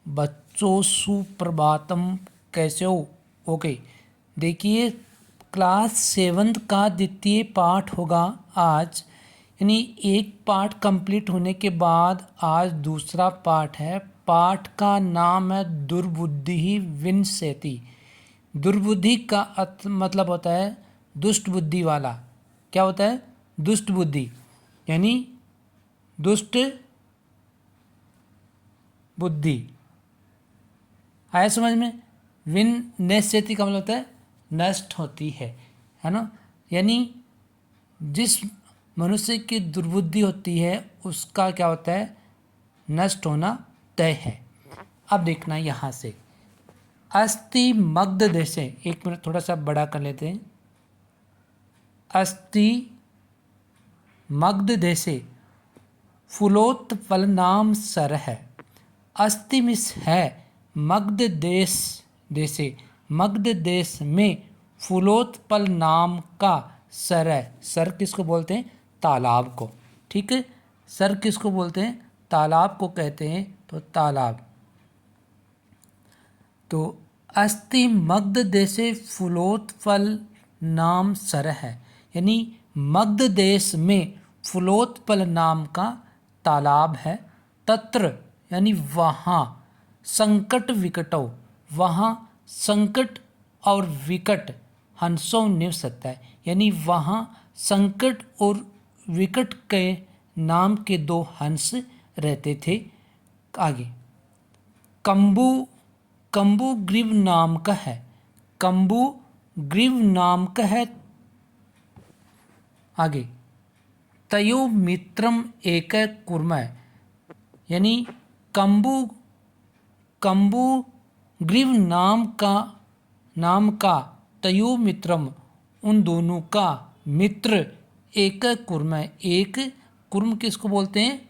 बच्चों सुप्रभातम, कैसे हो? ओके, देखिए क्लास 7th का द्वितीय पाठ होगा आज। यानी एक पाठ कंप्लीट होने के बाद आज दूसरा पाठ है। पाठ का नाम है दुर्बुद्धि विनश्यति। दुर्बुद्धि का मतलब होता है दुष्ट बुद्धि वाला। क्या होता है? दुष्ट बुद्धि, यानी दुष्ट बुद्धि। आया समझ में? विनश्यति का मतलब होता है नष्ट होती है ना। यानी जिस मनुष्य की दुर्बुद्धि होती है उसका क्या होता है? नष्ट होना तय है। अब देखना यहाँ से, अस्ति मग्ध देशे, एक मिनट थोड़ा सा बड़ा कर लेते हैं। अस्ति मग्ध देशे फुलोत्पल नाम सर है। अस्ति मिस है, मग्ध देशे, मग्ध देश में फुलोत्पल नाम का सर है। सर किसको बोलते हैं? तालाब को। ठीक है, सर किसको बोलते हैं? तालाब को कहते हैं। तो तालाब, तो अस्ति मग्ध देशे फुलोत्पल नाम सर है, यानी मग्ध देश में फुलोत्पल नाम का तालाब है। तत्र यानी वहाँ, संकट विकटो, वहाँ संकट और विकट हंसों निवसता है, यानी वहाँ संकट और विकट के नाम के दो हंस रहते थे। आगे, कंबु, कंबु ग्रीव नाम का है, कंबु ग्रीव नाम का है। आगे, तयो मित्रम एक कुर्मय, यानी कंबु, कंबु ग्रीव नाम का तयो मित्रम, उन दोनों का मित्र, एक कुर्मय, एक कुर्म किसको बोलते हैं?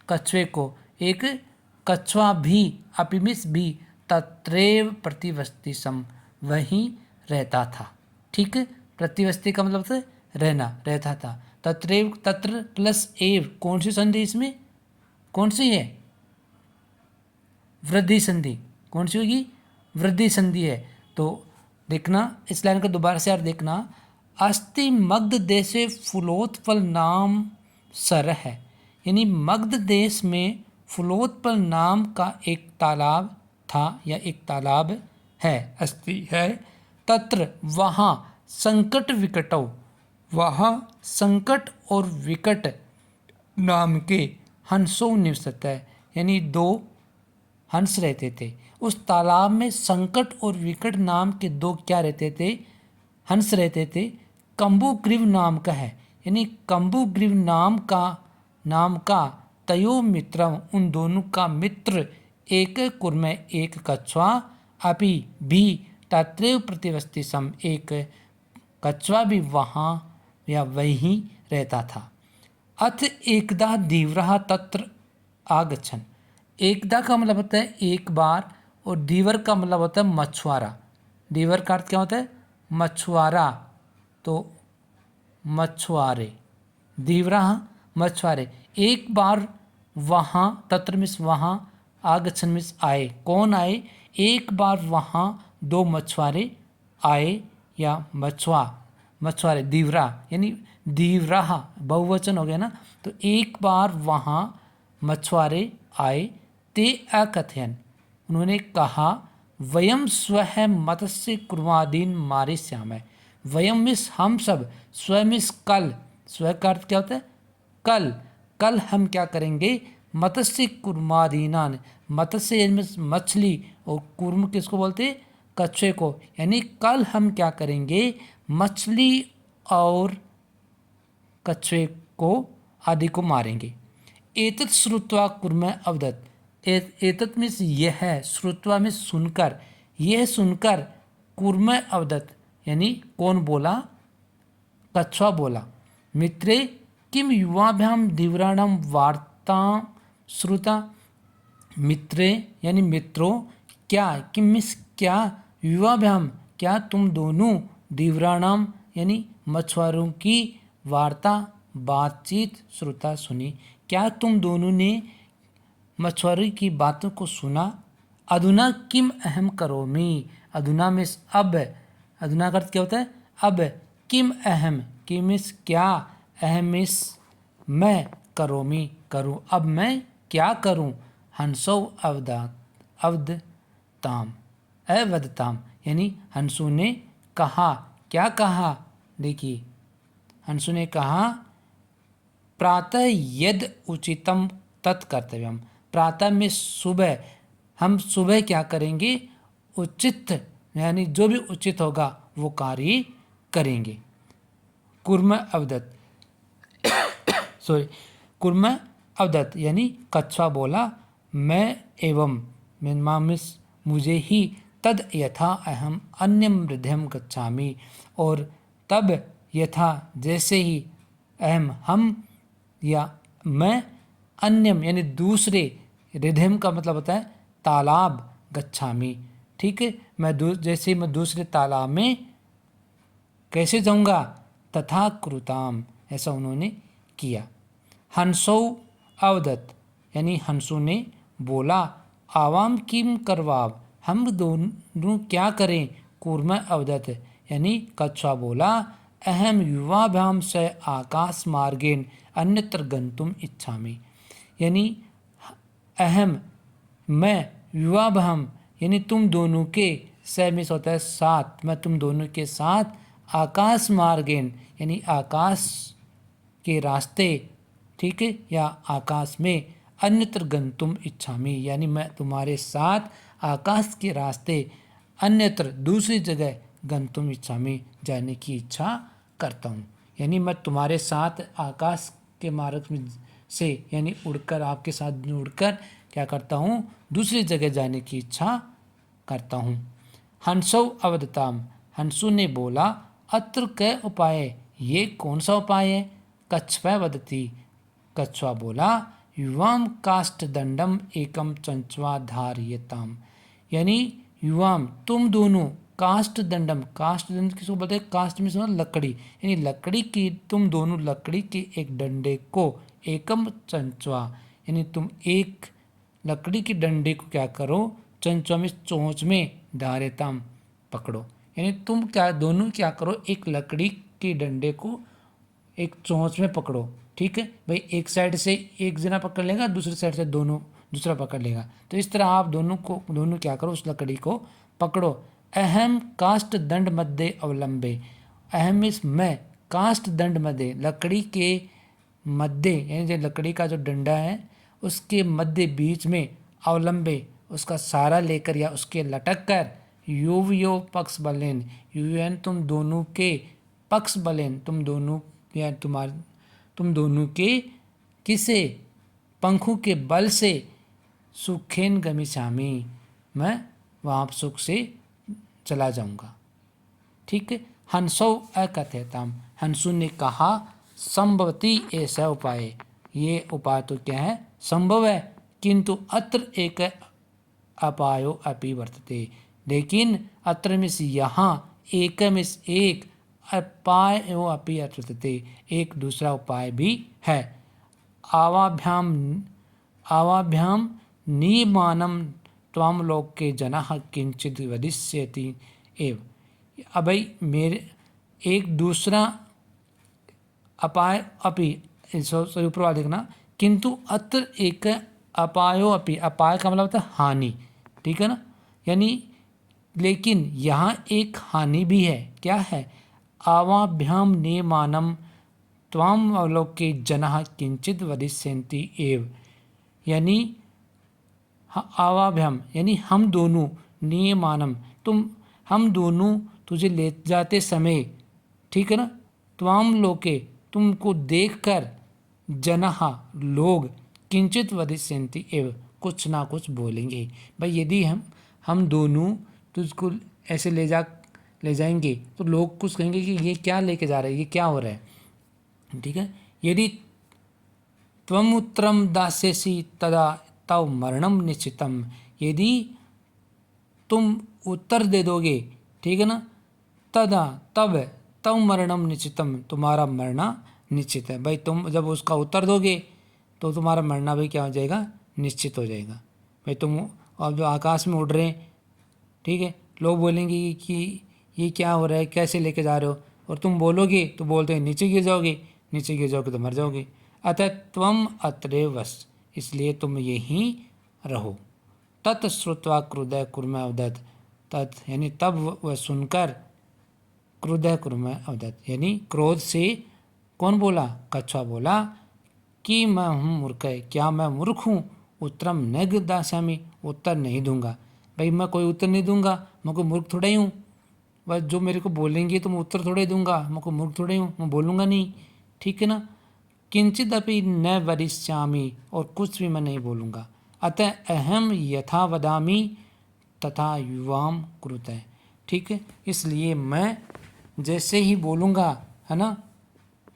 कछुए को। एक कछुआ भी, अपिमिस भी, तत्रैव प्रतिवस्ति सम, वहीं रहता था। ठीक है, प्रतिवस्ति का मतलब है रहना, रहता था। तत्रैव, तत्र प्लस एव, कौन सी संधि इसमें? कौन सी है? वृद्धि संधि। कौन सी होगी? वृद्धि संधि है। तो देखना इस लाइन को दोबारा से यार देखना, अस्ति मग्ध देशे फुलोत्पल नाम सर है, यानी मग्ध देश में फुलोत्पल नाम का एक तालाब था या एक तालाब है, अस्ति है। तत्र वहाँ संकट विकटो, वहाँ संकट और विकट नाम के हंसों निवसत है, यानी दो हंस रहते थे। उस तालाब में संकट और विकट नाम के दो क्या रहते थे? हंस रहते थे। कंबुग्रीव नाम का है, यानी कंबुग्रीव नाम का तयो मित्रम, उन दोनों का मित्र, एक कुर्मय, एक कछुआ, अभी भी तत्रैव प्रतिवस्ति सम, एक कछुआ भी वहाँ या वहीं रहता था। अथ एकदा धीव्रः तत्र आगच्छन्, एकदा का मतलब होता है एक बार, और धीवर का मतलब होता है मछुआरा। धीवर का अर्थ क्या होता है? मछुआरा। तो मछुआरे, धीवरा मछुआरे। एक बार वहाँ, तत्र मिस वहाँ, आगच्छन मिस आए। कौन आए? एक बार वहाँ दो मछुआरे आए, या मछुआरे, धीवरा, यानी धीवरा बहुवचन हो गया ना। तो एक बार वहाँ मछुआरे आए। ते अकथयन, उन्होंने कहा, वयम स्वह मत्स्य कुर्मादीन मारिष्यामः। वयम मिस हम सब, स्व मिस कल, स्व का अर्थ क्या होता है? कल, कल हम क्या करेंगे? मत्स्य कुर्मादीनान, मत्स्य मिस मछली, और कुर्म किसको बोलते हैं? कछुए को। यानी कल हम क्या करेंगे? मछली और कछुए को आदि को मारेंगे। एतत् श्रुत्वा कुर्म अवदत्, एतत् मीन्स यह है, श्रुत्वा में सुनकर, यह सुनकर, कुर्म अवदत् यानी कौन बोला? कछुआ बोला, मित्रे किम युवाभ्याम धीवराणाम वार्ता श्रुता। मित्रे यानी मित्रों, क्या, किम मीन्स क्या, युवाभ्याम क्या तुम दोनों, धीवराणाम यानी मछुआरों की, वार्ता बातचीत, श्रुता सुनी, क्या तुम दोनों ने मछुआरों की बातों को सुना? अधुना किम अहम करोमि, अधुना मीन्स अब, अधुना का अर्थ क्या होता है अब, किम अहम, किम मीन्स क्या, अहम मीन्स मैं, करोमि करूं, अब मैं क्या करूं, हंसौ अवदताम, अवदताम यानी हंसू ने कहा, क्या कहा, देखिए हंसू ने कहा प्रातः यद उचितम तत्कर्तव्यम, प्रातः में सुबह, हम सुबह क्या करेंगे, उचित यानी जो भी उचित होगा वो कार्य करेंगे। कुर्म अवदत, सॉरी कुर्म अवदत यानी कच्छा बोला मैं एवं मिस मुझे ही, तद यथा अहम अन्यम हृदयम गच्छामि, और तब यथा जैसे ही, अहम हम या मैं, अन्यम यानी दूसरे, हृदयम का मतलब होता है तालाब, गच्छामि ठीक है, मैं जैसे मैं दूसरे तालाब में कैसे जाऊंगा, तथा कृताम ऐसा उन्होंने किया। हंसौ अवदत यानी हंसू ने बोला, आवाम किम करवाव, हम दोनों क्या करें, कूर्म अवदत यानी कच्छा बोला, अहम युवाभ्याम से आकाश मार्गेन अन्यत्र गंतुम इच्छामि, यानी अहम मैं, युवाभ्याम यानी तुम दोनों के, स मिस होता है साथ, मैं तुम दोनों के साथ, आकाश मार्गेन यानी आकाश के रास्ते ठीक है, या आकाश में, अन्यत्र गंतुम इच्छामि यानी मैं तुम्हारे साथ आकाश के रास्ते अन्यत्र दूसरी जगह गंतुम इच्छामि जाने की इच्छा करता हूँ, यानी मैं तुम्हारे साथ आकाश के मार्ग में से यानी उड़कर, आपके साथ उड़कर क्या करता हूँ, दूसरी जगह जाने की इच्छा करता हूँ। हंसौ अवदताम, हंसु ने बोला, अत्र क उपाय, ये कौन सा उपाय है, कच्छपै वदति, कच्छुआ बोला, युवाम काष्ठ दंडम एकम चंचवा धार्यताम, यानी युवाम तुम दोनों, काष्ठ दंडम, काष्ठ दंड किसको बोलते हैं, काष्ठ में समझ लकड़ी, यानी लकड़ी की, तुम दोनों लकड़ी के एक डंडे को, एकम चंचवा यानी तुम एक लकड़ी के डंडे को क्या करो, चंचवा में चोंच में, धार्यताम पकड़ो, यानी तुम क्या दोनों क्या करो, एक लकड़ी के डंडे को एक चोंच में पकड़ो, ठीक है भाई, एक साइड से एक जना पकड़ लेगा, दूसरी साइड से दोनों दूसरा पकड़ लेगा, तो इस तरह आप दोनों क्या करो, उस लकड़ी को पकड़ो। अहम काष्ठ दंड मध्य अवलंबे, अहम इस मैं, काष्ठ दंड मध्य लकड़ी के मध्य यानी जो लकड़ी का जो डंडा है उसके मध्य बीच में, अवलंबे उसका सहारा लेकर या उसके लटक कर, युवयो पक्ष बलेन, युवन तुम दोनों के, पक्ष बलेन तुम दोनों या तुम दोनों के किसे, पंखों के बल से, सुखेन गमिष्यामि मैं वहाँ सुख से चला जाऊंगा, ठीक है। हंसौ अकथयताम, हंसु ने कहा, संभवती ऐसा उपाय, ये उपाय तो क्या है, संभव है, किंतु अत्र एक अपायो अपि वर्तते, लेकिन अत्र में से यहाँ, एक में से एक, अपायो अपि वर्तते एक दूसरा उपाय भी है। आवाभ्याम नियमानम त्वाम लोके जनः किंचित वदिष्यति एव, अब भाई मेरे एक दूसरा अपाय अपि, सॉरी ऊपर वाला देखना, किंतु अत्र एक अपायो अपि, अपाय का मतलब होता है हानि, ठीक है ना, यानी लेकिन यहाँ एक हानि भी है, क्या है, आवाभ्याम नियमानम त्वाम अवलोके जनः किंचित वदिष्यन्ति एव, यानी आवाभ्याम यानी हम दोनों, नियमानम हम दोनों तुझे ले जाते समय, ठीक है ना, त्वाम लोके तुमको देखकर, जनः लोग, किंचित वदिष्यन्ति एव कुछ ना कुछ बोलेंगे, भाई यदि हम दोनों तुझको ऐसे ले जाएंगे तो लोग कुछ कहेंगे कि ये क्या लेके जा रहे हैं, ये क्या हो रहा है, ठीक है। यदि त्वम उत्तरम दास्यसि तदा तव मरणम निश्चितम, यदि तुम उत्तर दे दोगे, ठीक है ना, तदा तब तव मरणम निश्चितम तुम्हारा मरना निश्चित है, भाई तुम जब उसका उत्तर दोगे तो तुम्हारा मरना भी क्या हो जाएगा, निश्चित हो जाएगा, भाई तुम और जो आकाश में उड़ रहे हैं, ठीक है, लोग बोलेंगे कि ये क्या हो रहा है, कैसे लेके जा रहे हो, और तुम बोलोगे तो बोलते हैं नीचे गिर जाओगे, नीचे गिर जाओगे तो मर जाओगे। अतः त्वम अत्रैव वस, इसलिए तुम यहीं रहो। तत् श्रुत्वा क्रुद्धः कुर्म अवदत्, तत् यानी तब वह सुनकर, क्रुद्धः कुर्म अवदत् यानी क्रोध से कौन बोला, कछुआ बोला कि मैं हूँ मूर्ख है, क्या मैं मूर्ख हूँ, उत्तरम न दास्यामि, उत्तर नहीं दूंगा। भाई मैं कोई उत्तर नहीं दूंगा, मैं कोई मूर्ख थोड़ा ही हूँ, बस जो मेरे को बोलेंगे तो मैं उत्तर थोड़े दूंगा, मैं कोई मूर्ख थोड़े हूँ, मैं बोलूँगा नहीं, ठीक है ना। किंचित अपि न वरिष्यामि, और कुछ भी मैं नहीं बोलूँगा। अतः अहम यथा वदामि तथा युवाम कुरुते, ठीक है, इसलिए मैं जैसे ही बोलूँगा, है ना,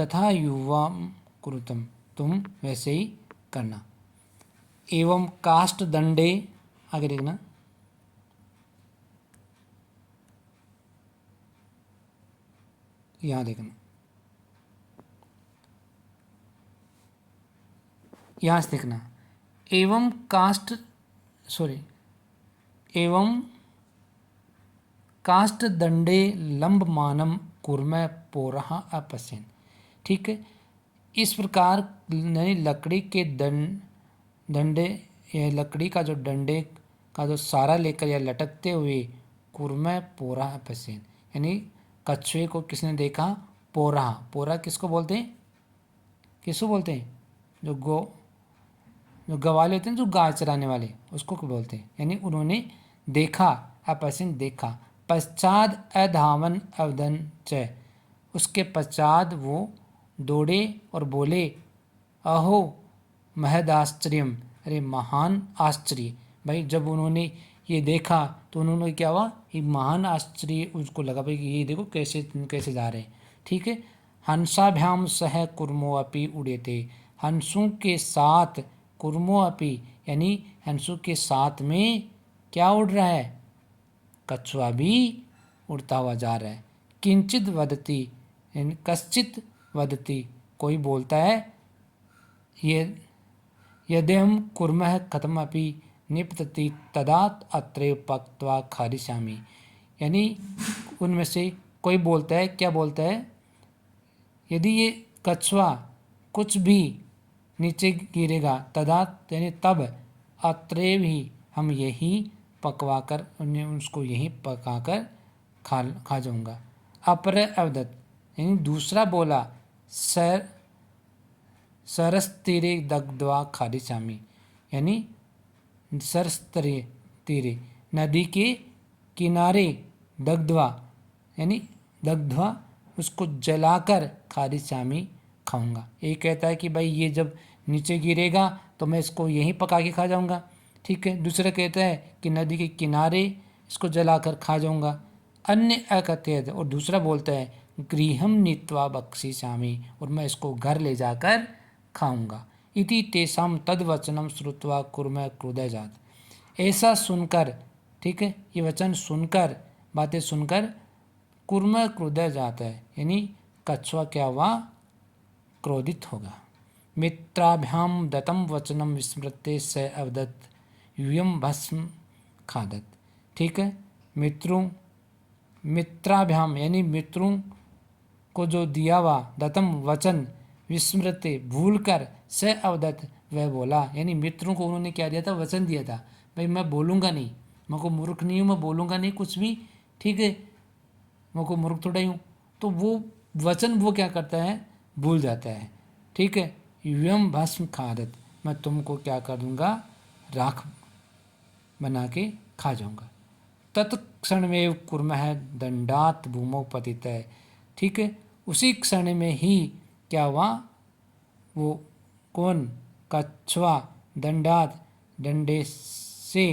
तथा युवाम कुरुतम, तुम वैसे ही करना। एवं काष्ठ दंडे, आगे देखना, यहाँ देखना, यहाँ से देखना, एवं काष्ठ, सॉरी, एवं काष्ठ दंडे लंबमानम कुर्म पोरह अपश्यन, ठीक है, इस प्रकार नई लकड़ी के डंडे, यह लकड़ी का जो डंडे का जो सारा लेकर या लटकते हुए कुर्म पोरा अपश्यन, यानी कछुए को किसने देखा, पोरा, पोरा किसको बोलते हैं, किसको बोलते हैं, जो गवाले होते हैं, जो गाय चराने वाले, उसको क्या बोलते हैं, यानी उन्होंने देखा, अपश्यन देखा, पश्चात अधावन अवधन च, उसके पश्चात वो दौड़े और बोले, अहो महदाश्चर्यम, अरे महान आश्चर्य। भाई जब उन्होंने ये देखा तो उन्होंने क्या हुआ, ये महान आश्चर्य उसको लगा, भाई ये देखो कैसे कैसे जा रहे हैं, ठीक है। हंसाभ्याम सह कुर्मो अपि उड़ेते, हंसों के साथ, कुर्मो अपि यानी हंसों के साथ में क्या उड़ रहा है, कछुआ भी उड़ता हुआ जा रहा है। किंचित वदती यानी कश्चित वदती, कोई बोलता है, ये यदि हम कुर्मः कथमपि निपतति तदा अत्रैव पक्त्वा खादिष्यामि, यानी उनमें से कोई बोलता है, क्या बोलता है, यदि ये कछुआ कुछ भी नीचे गिरेगा, तदा यानी तब, अत्रैव ही हम यही पकवा कर उन्हें उसको यहीं पका कर खा जाऊँगा। अपर अवदत यानी दूसरा बोला, सर सरस तीरे दग्ध्वा खादिष्यामि, यानी सरस तीरे नदी के किनारे, दग्ध्वा यानी दग्ध्वा उसको जलाकर खादिष्यामि खाऊंगा। एक कहता है कि भाई ये जब नीचे गिरेगा तो मैं इसको यहीं पका के खा जाऊंगा, ठीक है। दूसरा कहता है कि नदी के किनारे इसको जलाकर खा जाऊंगा। अन्य अकथयत, और दूसरा बोलता है गृहम नीत्वा बक्षिष्यामि, और मैं इसको घर ले जाकर खाऊंगा। इति तेषाम तद्वचनम श्रुत्वा कुर्म क्रुद्धः जात, ऐसा सुनकर, ठीक है, ये वचन सुनकर, बातें सुनकर कुर्म क्रुद्धः जाता है, यानी कछुआ क्या हुआ, क्रोधित होगा। मित्राभ्याम दत्तम वचनम विस्मृत्य स अवदत् यूयम भस्म खादत, ठीक है, मित्राभ्याम यानी मित्रों को जो दिया हुआ दत्तम वचन, विस्मृत्य भूल कर, स अवदत् वह बोला, यानी मित्रों को उन्होंने क्या दिया था, वचन दिया था, भाई मैं बोलूँगा नहीं, मैं को मूर्ख नहीं हूँ, मैं बोलूँगा नहीं कुछ भी, ठीक है, मैं को मूर्ख थोड़ा ही हूँ, तो वो वचन वो क्या करता है, भूल जाता है, ठीक है। यूयम भस्म खादत, मैं तुमको क्या कर दूँगा, राख बना के खा जाऊँगा। तत्क्षण में कुर्मः दंडात भूमौ पतितः, ठीक है, उसी क्षण में ही क्या हुआ, वो कौन, कछुआ दंडात डंडे से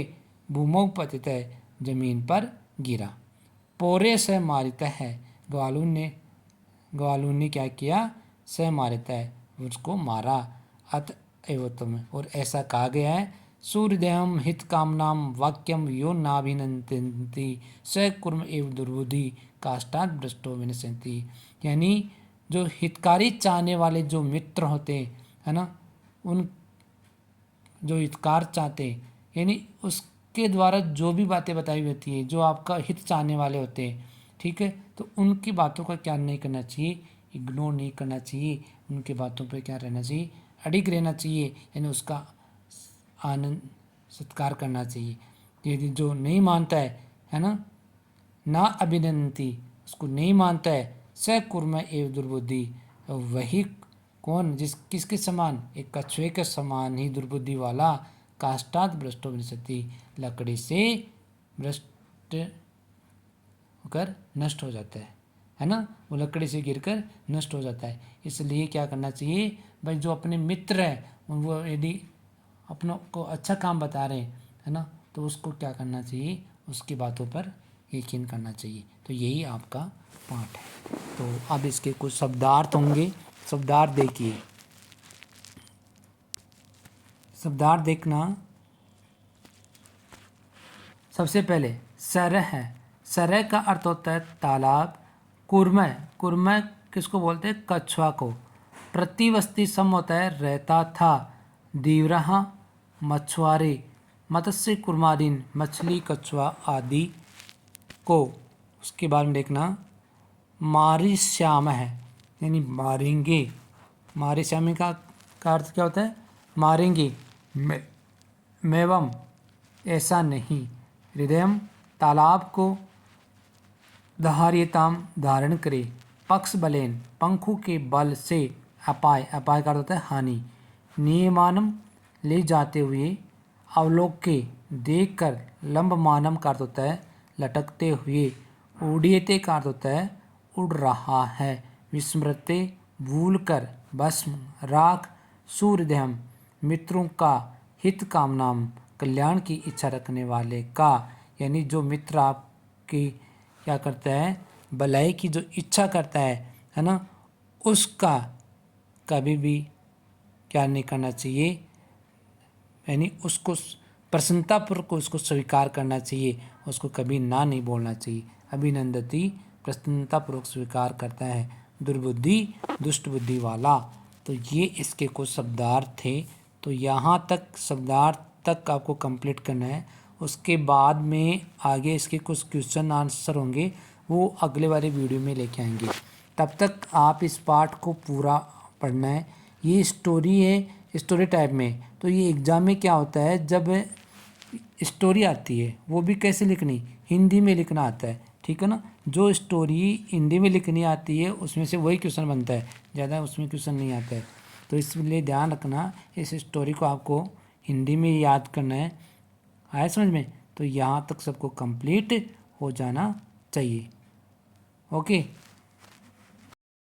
भूमौ पतितः जमीन पर गिरा। पोरे से मारिता है, ग्वालून ने क्या किया, से मारिता है, उसको मारा। अत एवतम, और ऐसा कहा गया है, सूर्यदेहम हित कामनाम वाक्यम यो नाभिनंदन्ति स कुर्म एव दुर्बुद्धि काष्ठात् भ्रष्टो विनश्यन्ति, यानी जो हितकारी चाहने वाले जो मित्र होते हैं, है ना, उन जो हितकार चाहते हैं, यानी उस आपके द्वारा जो भी बातें बताई हुई होती है, जो आपका हित चाहने वाले होते हैं, ठीक है, तो उनकी बातों का क्या नहीं करना चाहिए, इग्नोर नहीं करना चाहिए, उनके बातों पर क्या रहना चाहिए, अडिग रहना चाहिए, यानी उसका आनंद सत्कार करना चाहिए। यदि जो नहीं मानता है ना, ना अभिनंती, उसको नहीं मानता है, स कुर्म एव दुर्बुद्धि, वही कौन, किसके समान, एक कछुए के समान ही दुर्बुद्धि वाला, काष्ठात भ्रष्टो विनश्यति, लकड़ी से भ्रष्ट होकर नष्ट हो जाता है ना, वो लकड़ी से गिरकर नष्ट हो जाता है। इसलिए क्या करना चाहिए भाई, जो अपने मित्र हैं वो यदि अपनों को अच्छा काम बता रहे हैं, है ना, तो उसको क्या करना चाहिए, उसकी बातों पर यकीन करना चाहिए। तो यही आपका पाठ है। तो अब इसके कुछ शब्दार्थ होंगे, शब्दार्थ देखिए। शब्दार्थ देखना, सबसे पहले सरह है, सरह का अर्थ होता है तालाब। कुर्मय, कुर्मय किसको बोलते हैं, कछुआ को। प्रतिवस्ती सम होता है रहता था। दीवरहा मछुआरे, मत्स्य कुर्मादीन, मछली कछुआ आदि को। उसके बाद में देखना मारी श्याम है, यानी मारेंगे। मारी श्यामी का अर्थ क्या होता है, मारेंगे। मेवम, ऐसा नहीं। हृदयम, तालाब को। धार्यताम, धारण करे। पक्ष बलेन, पंखों के बल से। अपाय, अपाय का अर्थ होता है हानि। नियमानम, ले जाते हुए। अवलोके, देख कर। लंबमानम का अर्थ होता है लटकते हुए। उड़ीयते का अर्थ होता है उड़ रहा है। विस्मृते, भूल कर। भस्म, राख। सूर्यदेहम, मित्रों का। हित कामनाम, कल्याण की इच्छा रखने वाले का, यानी जो मित्र आपकी क्या करता है, भलाई की जो इच्छा करता है ना, उसका कभी भी क्या नहीं करना चाहिए, यानी उसको प्रसन्नतापूर्वक उसको स्वीकार करना चाहिए, उसको कभी ना नहीं बोलना चाहिए। अभिनंदती, प्रसन्नतापूर्वक स्वीकार करता है। दुर्बुद्धि, दुष्ट बुद्धि वाला। तो ये इसके कुछ शब्दार्थ थे। तो यहाँ तक शब्दार्थ तक आपको कंप्लीट करना है। उसके बाद में आगे इसके कुछ क्वेश्चन आंसर होंगे, वो अगले वाले वीडियो में लेके आएंगे। तब तक आप इस पाठ को पूरा पढ़ना है। ये स्टोरी है, स्टोरी टाइप में। तो ये एग्ज़ाम में क्या होता है, जब स्टोरी आती है वो भी कैसे लिखनी, हिंदी में लिखना आता है, ठीक है ना। जो स्टोरी हिंदी में लिखनी आती है उसमें से वही क्वेश्चन बनता है, ज़्यादा उसमें क्वेश्चन नहीं आता है। तो इसलिए ध्यान रखना, इस स्टोरी को आपको हिंदी में याद करना है। आया समझ में। तो यहाँ तक सबको कंप्लीट हो जाना चाहिए। ओके।